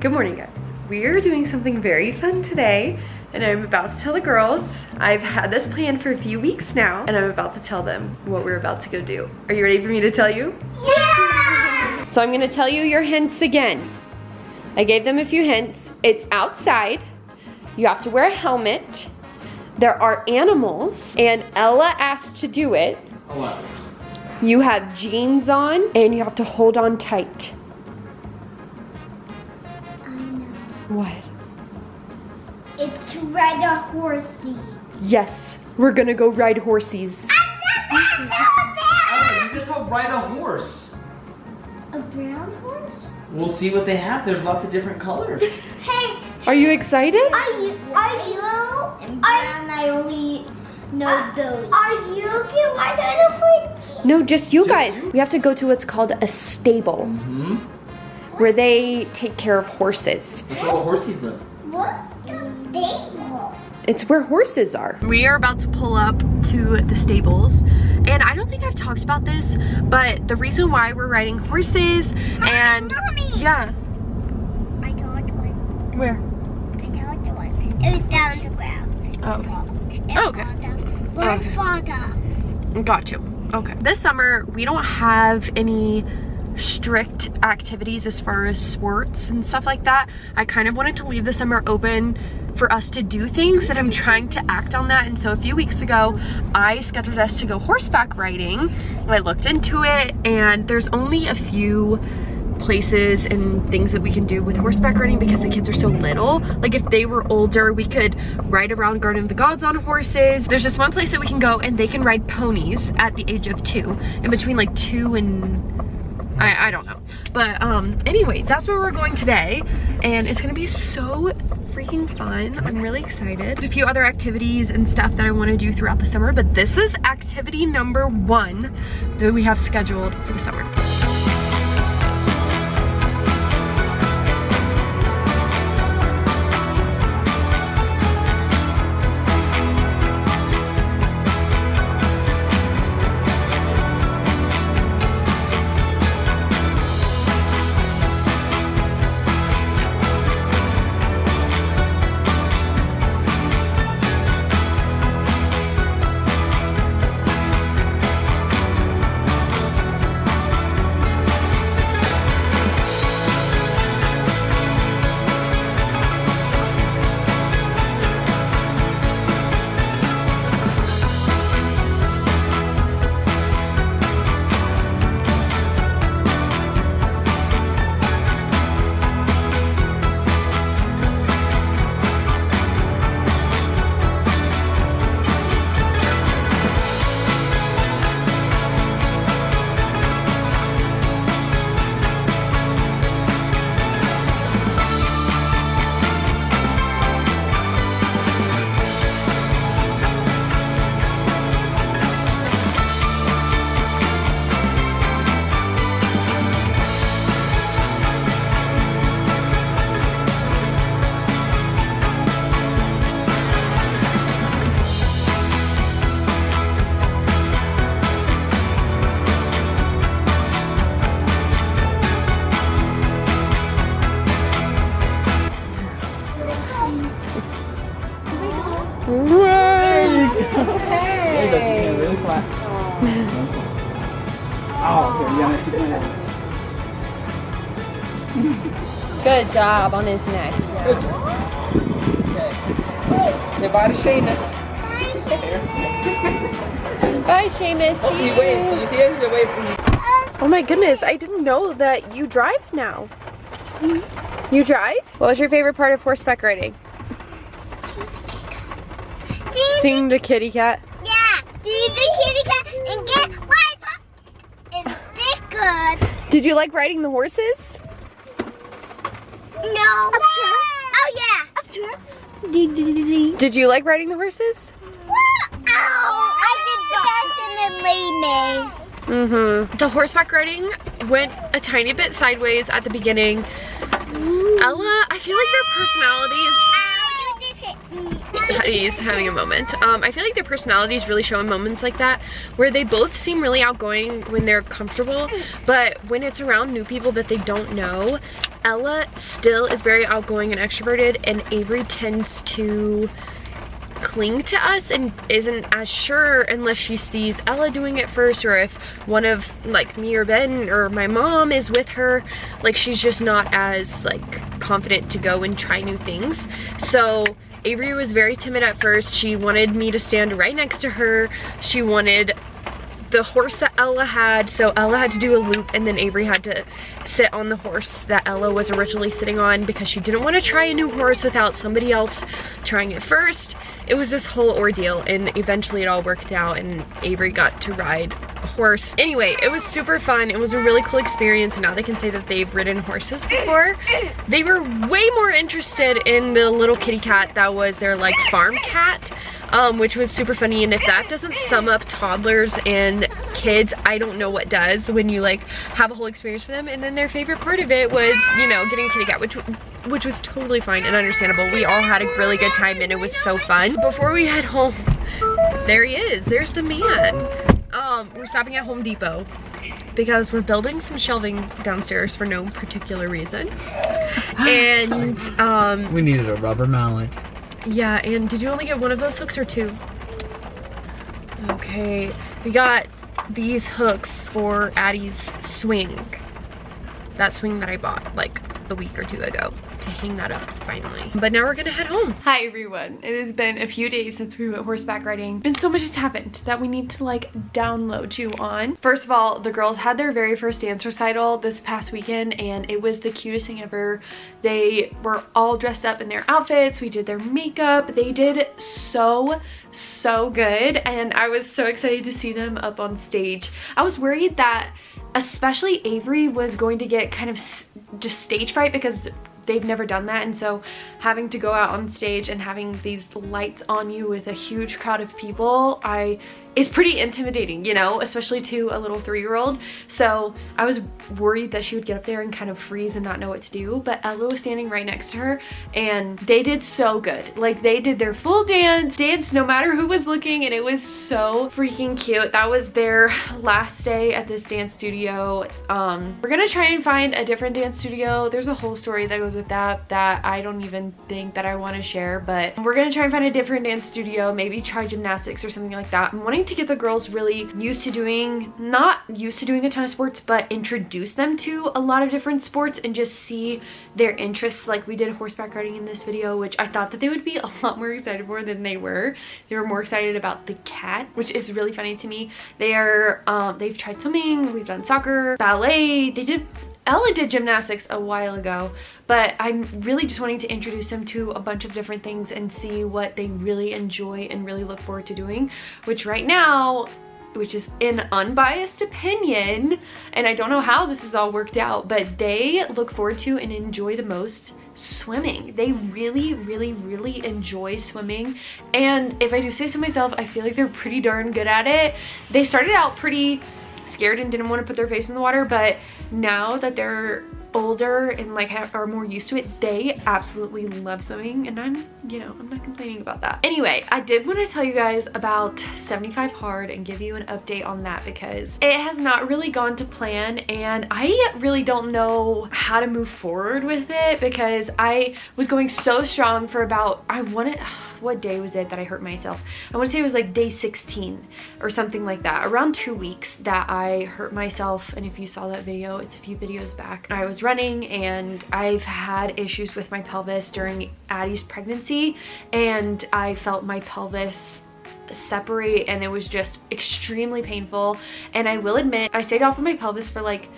Good morning, guys. We're doing something very fun today, and I'm about to tell the girls. I've had this planned for a few weeks now, and I'm about to tell them what we're about to go do. Are you ready for me to tell you? Yeah! So I'm gonna tell you your hints again. I gave them a few hints. It's outside. You have to wear a helmet. There are animals, and Ella asked to do it. What? You have jeans on, and you have to hold on tight. What? It's to ride a horsey. Yes, we're gonna go ride horses. Oh, you get to ride a horse. A brown horse? We'll see what they have. There's lots of different colors. Hey, Are you excited? are you? And brown, I only know those. Are you can ride a horse? No, just you Just guys. you? We have to go to what's called a stable, Mm-hmm. where they take care of horses. That's where all horses live. What the stable? It's where horses are. We are about to pull up to the stables, and I don't think I've talked about this, but the reason why we're riding horses and Mommy! yeah. I told one. Where? I told one. It was down the ground. Oh. Oh, okay. Okay. Father. Got you. Okay. This summer, we don't have any strict activities as far as sports and stuff like that. I kind of wanted to leave the summer open for us to do things, and I'm trying to act on that. And so a few weeks ago, I scheduled us to go horseback riding. I looked into it, and there's only a few places and things that we can do with horseback riding because the kids are so little. Like if they were older, we could ride around Garden of the Gods on horses. There's just one place that we can go, and they can ride ponies at the age of 2, in between like 2 and I don't know. But anyway, that's where we're going today, and it's gonna be so freaking fun. I'm really excited. There's a few other activities and stuff that I want to do throughout the summer, but this is activity number 1 that we have scheduled for the summer. Good job on his neck. Good job. Okay. Say bye to Seamus. Bye, Seamus. Oh, he waved. Did you see him? He waved. Oh my goodness, I didn't know that you drive now. You drive? What was your favorite part of horseback riding? Seeing the kitty cat? Yeah, see the kitty cat and get wipe. It's this good. Did you like riding the horses? No. Oh yeah. Up here. Did you like riding the horses? Ow! I did dash and it made me. The horseback riding went a tiny bit sideways at the beginning. Ella, I feel like their personalities... He's having a moment. I feel like their personalities really show in moments like that, where they both seem really outgoing when they're comfortable, but when it's around new people that they don't know, Ella still is very outgoing and extroverted, and Avery tends to cling to us and isn't as sure unless she sees Ella doing it first, or if one of like me or Ben or my mom is with her. Like, she's just not as like confident to go and try new things. So Avery was very timid at first. She wanted me to stand right next to her. She wanted the horse that Ella had, so Ella had to do a loop, and then Avery had to sit on the horse that Ella was originally sitting on because she didn't want to try a new horse without somebody else trying it first. It was this whole ordeal, and eventually it all worked out and Avery got to ride a horse. Anyway, it was super fun. It was a really cool experience, and now they can say that they've ridden horses before. They were way more interested in the little kitty cat that was their like farm cat, which was super funny. And if that doesn't sum up toddlers and kids, I don't know what does, when you like have a whole experience for them. And then their favorite part of it was, you know, getting a kitty cat, which was totally fine and understandable. We all had a really good time and it was so fun. Before we head home, there he is, there's the man. We're stopping at Home Depot because we're building some shelving downstairs for no particular reason. And we needed a rubber mallet. Yeah, and did you only get one of those hooks or two? Okay, we got these hooks for Addie's swing. That swing that I bought like a week or two ago to hang that up finally. But now we're gonna head home. Hi everyone. It has been a few days since we went horseback riding, and so much has happened that we need to like download you on. First of all, the girls had their very first dance recital this past weekend, and it was the cutest thing ever. They were all dressed up in their outfits. We did their makeup. They did so good, and I was so excited to see them up on stage. I was worried that especially Avery was going to get kind of just stage fright because they've never done that, and so having to go out on stage and having these lights on you with a huge crowd of people is pretty intimidating, you know, especially to a little 3-year-old. So I was worried that she would get up there and kind of freeze and not know what to do, but Ella was standing right next to her and they did so good. Like, they did their full dance no matter who was looking, and it was so freaking cute. That was their last day at this dance studio. We're gonna try and find a different dance studio. There's a whole story that goes with that I don't even think that I want to share, but we're gonna try and find a different dance studio, maybe try gymnastics or something like that. I'm wanting to get the girls really used to doing, not used to doing a ton of sports, but introduce them to a lot of different sports and just see their interests. Like, we did horseback riding in this video, which I thought that they would be a lot more excited for than they were. They were more excited about the cat, which is really funny to me. They are they've tried swimming, we've done soccer, ballet, Ella did gymnastics a while ago, but I'm really just wanting to introduce them to a bunch of different things and see what they really enjoy and really look forward to doing, which right now, which is an unbiased opinion, and I don't know how this is all worked out, but they look forward to and enjoy the most swimming. They really enjoy swimming, and if I do say so myself, I feel like they're pretty darn good at it. They started out pretty scared and didn't want to put their face in the water, but now that they're older and like are more used to it, they absolutely love swimming, and I'm not complaining about that. Anyway, I did want to tell you guys about 75 Hard and give you an update on that because it has not really gone to plan, and I really don't know how to move forward with it because I was going so strong for about, what day was it that I hurt myself? I want to say it was like day 16 or something like that, around 2 weeks that I hurt myself. And if you saw that video, it's a few videos back. I was running and I've had issues with my pelvis during Addie's pregnancy, and I felt my pelvis separate and it was just extremely painful. And I will admit, I stayed off of my pelvis for like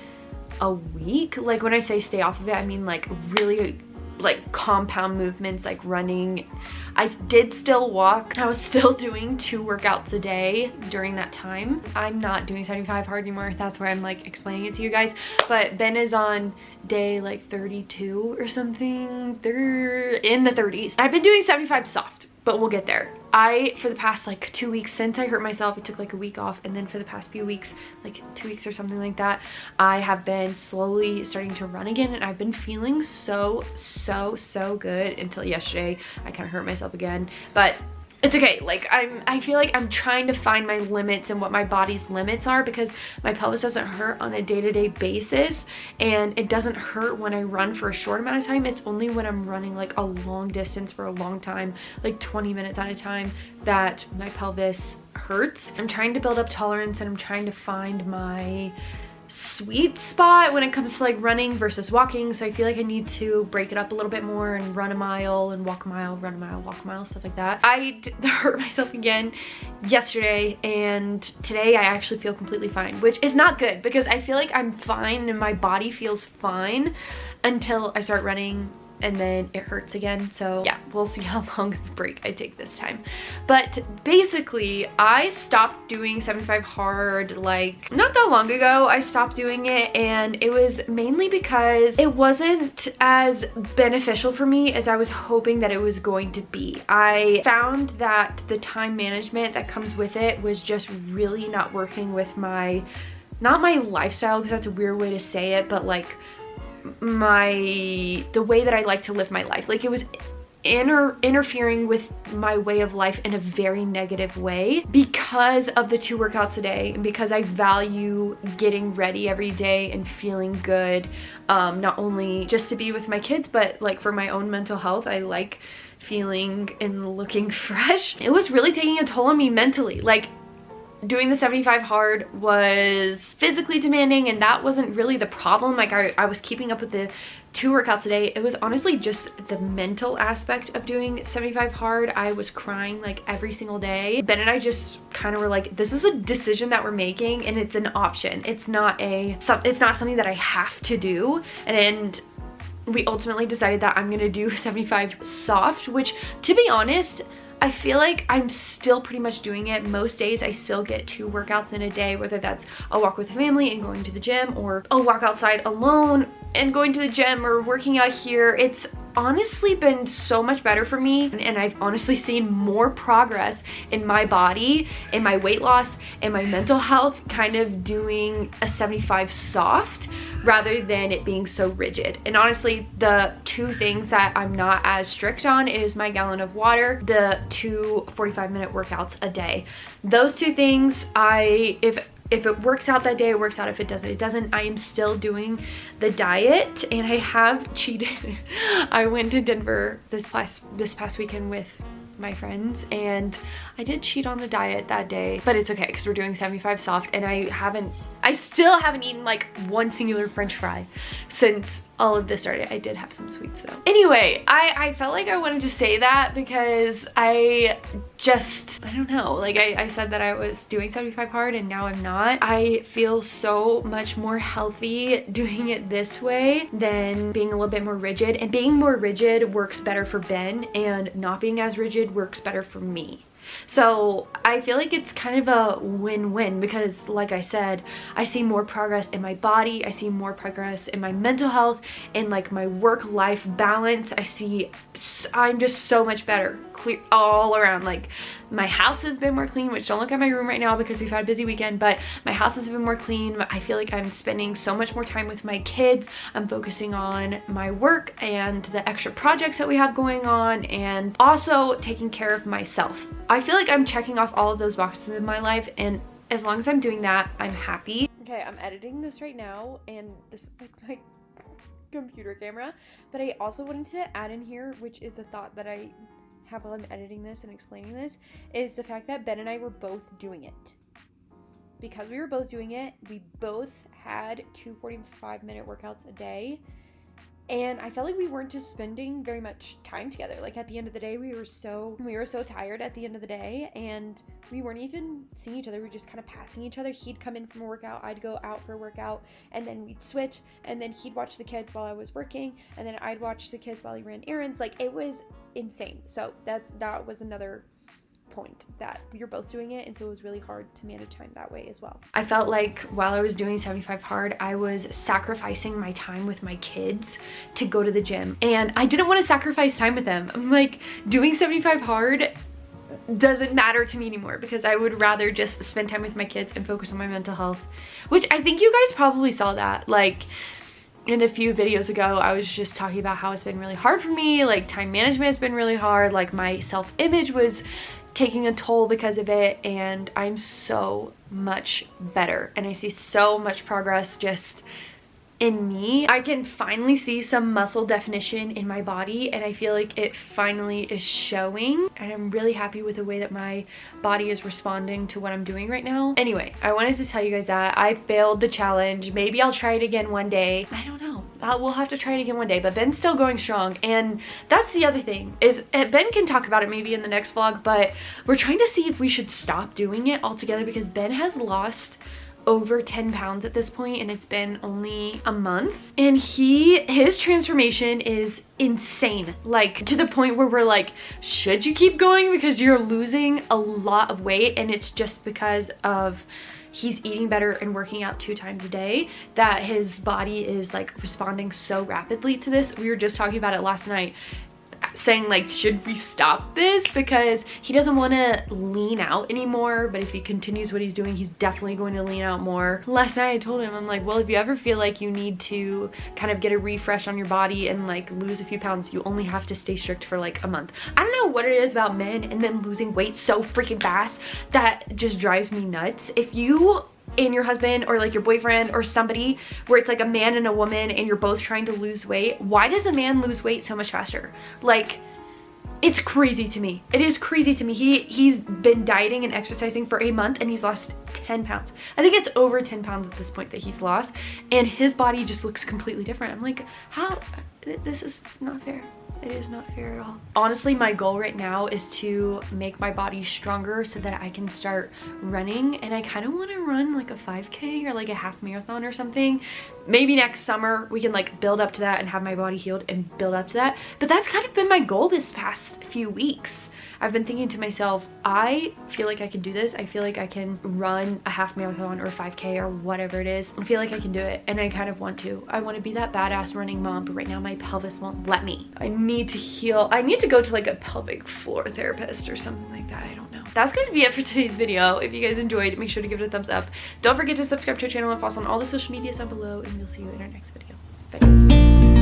a week. Like, when I say stay off of it, I mean like really like compound movements, like running. I did still walk. I was still doing 2 workouts a day during that time. I'm not doing 75 Hard anymore. That's where I'm like explaining it to you guys. But Ben is on day like 32 or something. They're in the 30s. I've been doing 75 soft, but we'll get there. For the past like 2 weeks since I hurt myself, I took like a week off, and then for the past few weeks, like 2 weeks or something like that, I have been slowly starting to run again, and I've been feeling so good until yesterday. I kind of hurt myself again, but it's okay. Like I feel like I'm trying to find my limits and what my body's limits are, because my pelvis doesn't hurt on a day-to-day basis, and it doesn't hurt when I run for a short amount of time. It's only when I'm running like a long distance for a long time, like 20 minutes at a time, that my pelvis hurts. I'm trying to build up tolerance, and I'm trying to find my sweet spot when it comes to like running versus walking. So I feel like I need to break it up a little bit more and run a mile and walk a mile, run a mile, walk a mile, stuff like that. I hurt myself again yesterday, and today I actually feel completely fine, which is not good, because I feel like I'm fine and my body feels fine until I start running, and then it hurts again. So yeah, we'll see how long of a break I take this time. But basically, I stopped doing 75 hard like not that long ago. I stopped doing it, and it was mainly because it wasn't as beneficial for me as I was hoping that it was going to be. I found that the time management that comes with it was just really not working with not my lifestyle, because that's a weird way to say it, but like the way that I like to live my life. Like, it was interfering with my way of life in a very negative way because of the 2 workouts a day, and because I value getting ready every day and feeling good, not only just to be with my kids, but like for my own mental health. I like feeling and looking fresh. It was really taking a toll on me mentally. Like, doing the 75 hard was physically demanding, and that wasn't really the problem. Like, I was keeping up with the 2 workouts a day. It was honestly just the mental aspect of doing 75 hard. I was crying like every single day. Ben and I just kind of were like, this is a decision that we're making, and it's an option. It's not something that I have to do. And we ultimately decided that I'm gonna do 75 soft, which, to be honest, I feel like I'm still pretty much doing it. Most days I still get 2 workouts in a day, whether that's a walk with the family and going to the gym, or a walk outside alone and going to the gym, or working out here. It's honestly been so much better for me, and I've honestly seen more progress in my body, in my weight loss, and my mental health, kind of doing a 75 soft rather than it being so rigid. And honestly, the 2 things that I'm not as strict on is my gallon of water, the 2 45-minute workouts a day. Those 2 things, if it works out that day, it works out. If it doesn't, it doesn't. I am still doing the diet, and I have cheated. I went to Denver this past weekend with my friends, and I did cheat on the diet that day, but it's okay because we're doing 75 soft, and I still haven't eaten like one singular French fry since all of this started. I did have some sweets though. Anyway, I felt like I wanted to say that because I don't know, like I said that I was doing 75 hard, and now I'm not. I feel so much more healthy doing it this way than being a little bit more rigid, and being more rigid works better for Ben, and not being as rigid works better for me. So I feel like it's kind of a win-win, because like I said, I see more progress in my body, I see more progress in my mental health, in like my work-life balance. I'm just so much better, clear all around. Like, my house has been more clean, which don't look at my room right now because we've had a busy weekend, but my house has been more clean. I feel like I'm spending so much more time with my kids. I'm focusing on my work and the extra projects that we have going on, and also taking care of myself. I feel like I'm checking off all of those boxes in my life, and as long as I'm doing that, I'm happy. Okay, I'm editing this right now, and this is like my computer camera, but I also wanted to add in here, which is a thought that I have while I'm editing this and explaining this, is the fact that Ben and I were both doing it. Because we were both doing it, we both had 2 45-minute workouts a day, and I felt like we weren't just spending very much time together. Like, at the end of the day, we were so tired at the end of the day, and we weren't even seeing each other. We were just kind of passing each other. He'd come in from a workout, I'd go out for a workout, and then we'd switch, and then he'd watch the kids while I was working, and then I'd watch the kids while he ran errands. Like, it was insane. So that was another point, that we were both doing it, and so it was really hard to manage time that way as well. I felt like while I was doing 75 hard, I was sacrificing my time with my kids to go to the gym, and I didn't want to sacrifice time with them. I'm like, doing 75 hard doesn't matter to me anymore, because I would rather just spend time with my kids and focus on my mental health, which I think you guys probably saw that. Like, in a few videos ago, I was just talking about how it's been really hard for me, like time management has been really hard, like my self-image was taking a toll because of it, and I'm so much better and I see so much progress just in me. I can finally see some muscle definition in my body, and I feel like it finally is showing, and I'm really happy with the way that my body is responding to what I'm doing right now. Anyway, I wanted to tell you guys that I failed the challenge. Maybe I'll try it again one day. I don't know. We'll have to try it again one day, but Ben's still going strong. And that's the other thing is Ben can talk about it maybe in the next vlog, but we're trying to see if we should stop doing it altogether because Ben has lost over 10 pounds at this point, and it's been only a month, and his transformation is insane, like to the point where we're like, should you keep going because you're losing a lot of weight? And it's just because of he's eating better and working out 2 times a day that his body is like responding so rapidly to this. We were just talking about it last night, saying like, should we stop this? Because he doesn't want to lean out anymore, but if he continues what he's doing, he's definitely going to lean out more. Last night I told him, I'm like, well, if you ever feel like you need to kind of get a refresh on your body and like lose a few pounds, you only have to stay strict for like a month. I don't know what it is about men and then losing weight so freaking fast that just drives me nuts. If you and your husband or like your boyfriend or somebody where it's like a man and a woman and you're both trying to lose weight, why does a man lose weight so much faster? Like, it's crazy to me. It is crazy to me. He's been dieting and exercising for a month and he's lost 10 pounds. I think it's over 10 pounds at this point that he's lost, and his body just looks completely different. I'm like, how? This is not fair. It is not fair at all. Honestly, my goal right now is to make my body stronger so that I can start running, and I kind of want to run like a 5K or like a half marathon or something. Maybe next summer we can like build up to that and have my body healed and build up to that. But that's kind of been my goal this past few weeks. I've been thinking to myself, I feel like I can do this. I feel like I can run a half marathon or a 5K or whatever it is. I feel like I can do it, and I kind of want to. I want to be that badass running mom, but right now my pelvis won't let me. I need to heal. I need to go to like a pelvic floor therapist or something like that. I don't know. That's going to be it for today's video. If you guys enjoyed, make sure to give it a thumbs up. Don't forget to subscribe to our channel and follow us on all the social medias down below, and we'll see you in our next video. Bye.